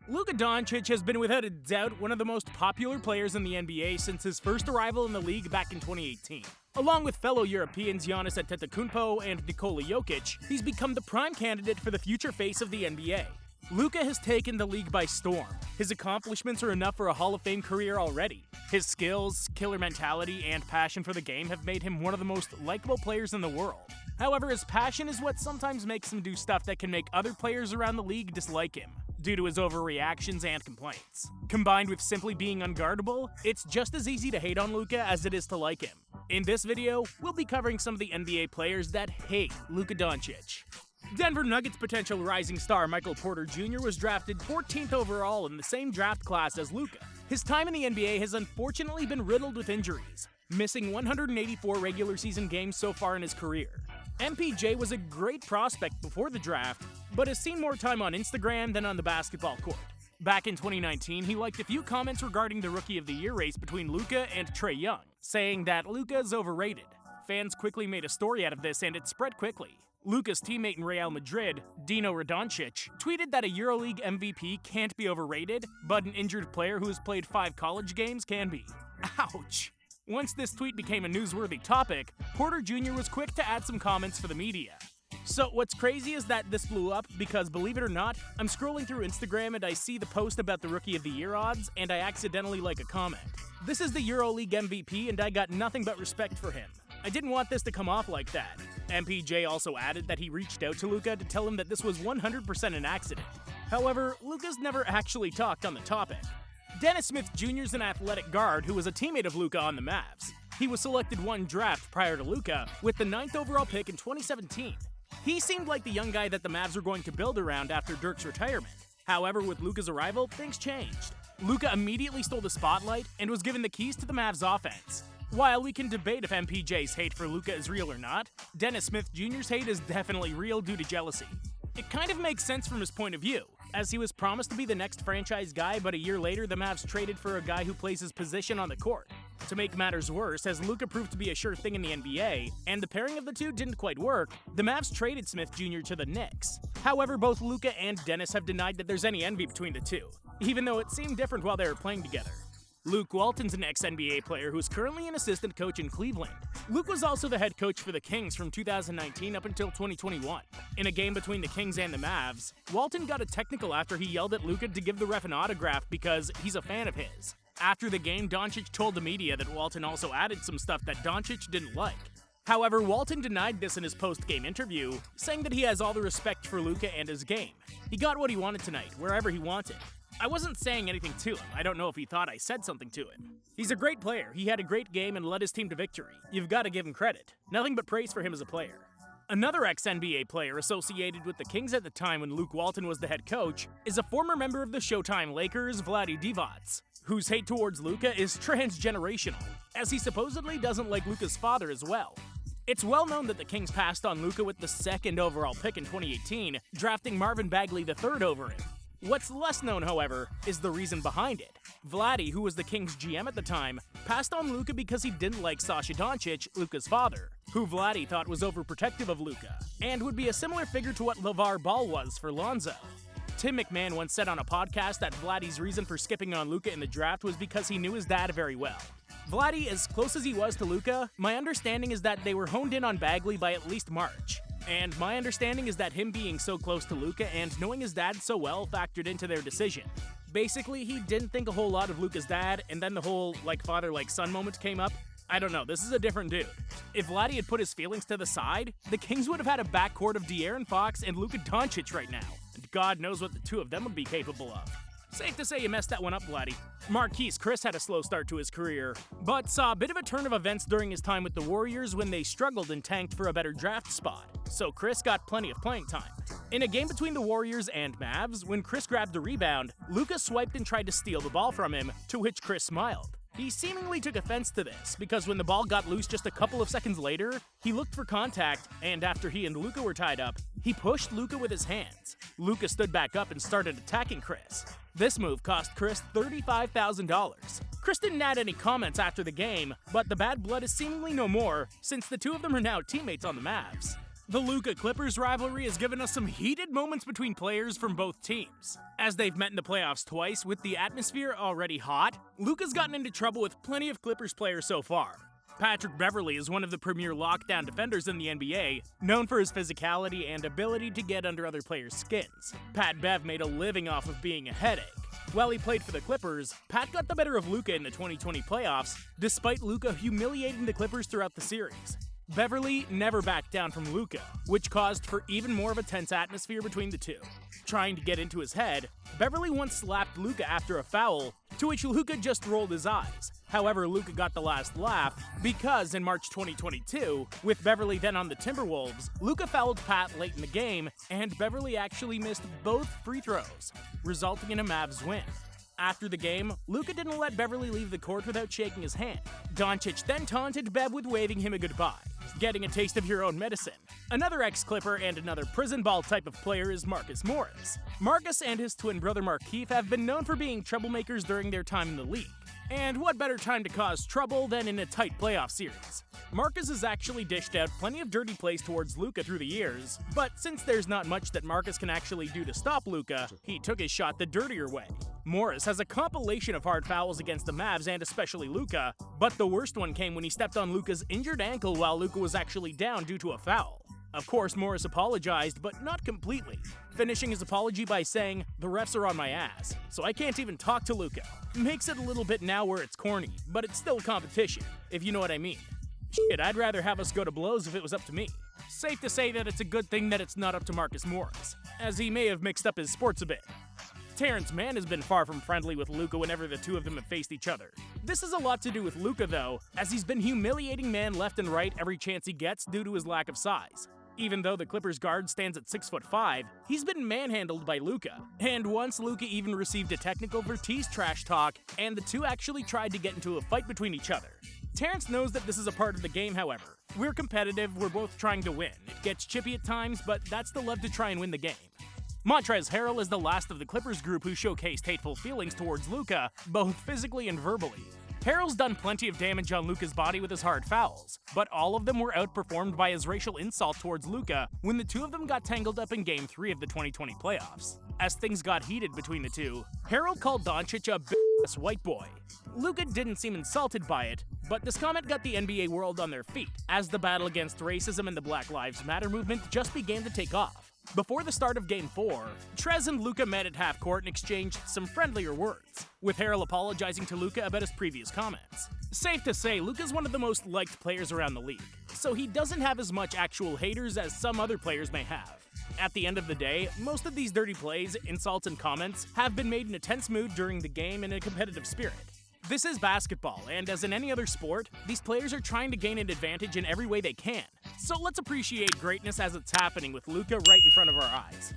Luka Doncic has been without a doubt one of the most popular players in the NBA since his first arrival in the league back in 2018. Along with fellow Europeans Giannis Antetokounmpo and Nikola Jokic, he's become the prime candidate for the future face of the NBA. Luka has taken the league by storm. His accomplishments are enough for a Hall of Fame career already. His skills, killer mentality, and passion for the game have made him one of the most likable players in the world. However, his passion is what sometimes makes him do stuff that can make other players around the league dislike him, due to his overreactions and complaints. Combined with simply being unguardable, it's just as easy to hate on Luka as it is to like him. In this video, we'll be covering some of the NBA players that hate Luka Doncic. Denver Nuggets potential rising star Michael Porter Jr. was drafted 14th overall in the same draft class as Luka. His time in the NBA has unfortunately been riddled with injuries, missing 184 regular season games so far in his career. MPJ was a great prospect before the draft, but has seen more time on Instagram than on the basketball court. Back in 2019, he liked a few comments regarding the Rookie of the Year race between Luka and Trae Young, saying that Luka is overrated. Fans quickly made a story out of this and it spread quickly. Luka's teammate in Real Madrid, Dino Radonjic, tweeted that a EuroLeague MVP can't be overrated, but an injured player who has played 5 college games can be. Ouch! Once this tweet became a newsworthy topic, Porter Jr. was quick to add some comments for the media. So what's crazy is that this blew up because, believe it or not, I'm scrolling through Instagram and I see the post about the Rookie of the Year odds and I accidentally like a comment. This is the EuroLeague MVP and I got nothing but respect for him. I didn't want this to come off like that. MPJ also added that he reached out to Luka to tell him that this was 100% an accident. However, Luka's never actually talked on the topic. Dennis Smith Jr. is an athletic guard who was a teammate of Luka on the Mavs. He was selected one draft prior to Luka with the 9th overall pick in 2017. He seemed like the young guy that the Mavs were going to build around after Dirk's retirement. However, with Luka's arrival, things changed. Luka immediately stole the spotlight and was given the keys to the Mavs offense. While we can debate if MPJ's hate for Luka is real or not, Dennis Smith Jr.'s hate is definitely real due to jealousy. It kind of makes sense from his point of view, as he was promised to be the next franchise guy, but a year later the Mavs traded for a guy who plays his position on the court. To make matters worse, as Luka proved to be a sure thing in the NBA, and the pairing of the two didn't quite work, the Mavs traded Smith Jr. to the Knicks. However, both Luka and Dennis have denied that there's any envy between the two, even though it seemed different while they were playing together. Luke Walton's an ex-NBA player who's currently an assistant coach in Cleveland. Luke was also the head coach for the Kings from 2019 up until 2021. In a game between the Kings and the Mavs, Walton got a technical after he yelled at Luka to give the ref an autograph because he's a fan of his. After the game, Doncic told the media that Walton also added some stuff that Doncic didn't like. However, Walton denied this in his post-game interview, saying that he has all the respect for Luka and his game. He got what he wanted tonight, wherever he wanted. I wasn't saying anything to him. I don't know if he thought I said something to him. He's a great player. He had a great game and led his team to victory. You've got to give him credit. Nothing but praise for him as a player. Another ex-NBA player associated with the Kings at the time when Luke Walton was the head coach is a former member of the Showtime Lakers, Vlade Divac, whose hate towards Luka is transgenerational, as he supposedly doesn't like Luka's father as well. It's well known that the Kings passed on Luka with the 2nd overall pick in 2018, drafting Marvin Bagley III over him. What's less known, however, is the reason behind it. Vlade, who was the Kings' GM at the time, passed on Luka because he didn't like Sasha Doncic, Luka's father, who Vlade thought was overprotective of Luka, and would be a similar figure to what LeVar Ball was for Lonzo. Tim McMahon once said on a podcast that Vlade's reason for skipping on Luka in the draft was because he knew his dad very well. Vlade, as close as he was to Luka, my understanding is that they were honed in on Bagley by at least March. And my understanding is that him being so close to Luka and knowing his dad so well factored into their decision. Basically, he didn't think a whole lot of Luka's dad, and then the whole like father like son moment came up. I don't know, this is a different dude. If Vlade had put his feelings to the side, the Kings would have had a backcourt of De'Aaron Fox and Luka Doncic right now. And God knows what the two of them would be capable of. Safe to say you messed that one up, Vlade. Marquese Chriss had a slow start to his career, but saw a bit of a turn of events during his time with the Warriors when they struggled and tanked for a better draft spot, so Chriss got plenty of playing time. In a game between the Warriors and Mavs, when Chriss grabbed the rebound, Luka swiped and tried to steal the ball from him, to which Chriss smiled. He seemingly took offense to this, because when the ball got loose just a couple of seconds later, he looked for contact, and after he and Luka were tied up, he pushed Luka with his hands. Luka stood back up and started attacking Chriss. This move cost Chriss $35,000. Chriss didn't add any comments after the game, but the bad blood is seemingly no more, since the two of them are now teammates on the Mavs. The Luka-Clippers rivalry has given us some heated moments between players from both teams. As they've met in the playoffs twice, with the atmosphere already hot, Luka's gotten into trouble with plenty of Clippers players so far. Patrick Beverley is one of the premier lockdown defenders in the NBA, known for his physicality and ability to get under other players' skins. Pat Bev made a living off of being a headache. While he played for the Clippers, Pat got the better of Luka in the 2020 playoffs, despite Luka humiliating the Clippers throughout the series. Beverley never backed down from Luka, which caused for even more of a tense atmosphere between the two. Trying to get into his head, Beverley once slapped Luka after a foul, to which Luka just rolled his eyes. However, Luka got the last laugh because in March 2022, with Beverley then on the Timberwolves, Luka fouled Pat late in the game, and Beverley actually missed both free throws, resulting in a Mavs win. After the game, Luka didn't let Beverley leave the court without shaking his hand. Doncic then taunted Bev with waving him a goodbye, getting a taste of your own medicine. Another ex-Clipper and another prison ball type of player is Marcus Morris. Marcus and his twin brother Markieff have been known for being troublemakers during their time in the league. And what better time to cause trouble than in a tight playoff series? Marcus has actually dished out plenty of dirty plays towards Luka through the years, but since there's not much that Marcus can actually do to stop Luka, he took his shot the dirtier way. Morris has a compilation of hard fouls against the Mavs and especially Luka, but the worst one came when he stepped on Luka's injured ankle while Luka was actually down due to a foul. Of course, Morris apologized, but not completely, finishing his apology by saying, "The refs are on my ass, so I can't even talk to Luka." Makes it a little bit now where it's corny, but it's still competition, if you know what I mean. Shit, I'd rather have us go to blows if it was up to me. Safe to say that it's a good thing that it's not up to Marcus Morris, as he may have mixed up his sports a bit. Terrance Mann has been far from friendly with Luka whenever the two of them have faced each other. This has a lot to do with Luka though, as he's been humiliating Mann left and right every chance he gets due to his lack of size. Even though the Clippers guard stands at 6'5", he's been manhandled by Luka. And once Luka even received a technical for tease trash talk, and the two actually tried to get into a fight between each other. Terrance knows that this is a part of the game, however. We're competitive, we're both trying to win. It gets chippy at times, but that's the love to try and win the game. Montrezl Harrell is the last of the Clippers group who showcased hateful feelings towards Luka, both physically and verbally. Harrell's done plenty of damage on Luka's body with his hard fouls, but all of them were outperformed by his racial insult towards Luka when the two of them got tangled up in Game 3 of the 2020 playoffs. As things got heated between the two, Harrell called Doncic a bitch-ass white boy. Luka didn't seem insulted by it, but this comment got the NBA world on their feet, as the battle against racism and the Black Lives Matter movement just began to take off. Before the start of Game 4, Trez and Luka met at half court and exchanged some friendlier words, with Harrell apologizing to Luka about his previous comments. Safe to say, Luka's one of the most liked players around the league, so he doesn't have as much actual haters as some other players may have. At the end of the day, most of these dirty plays, insults, and comments have been made in a tense mood during the game in a competitive spirit. This is basketball, and as in any other sport, these players are trying to gain an advantage in every way they can. So let's appreciate greatness as it's happening with Luka right in front of our eyes.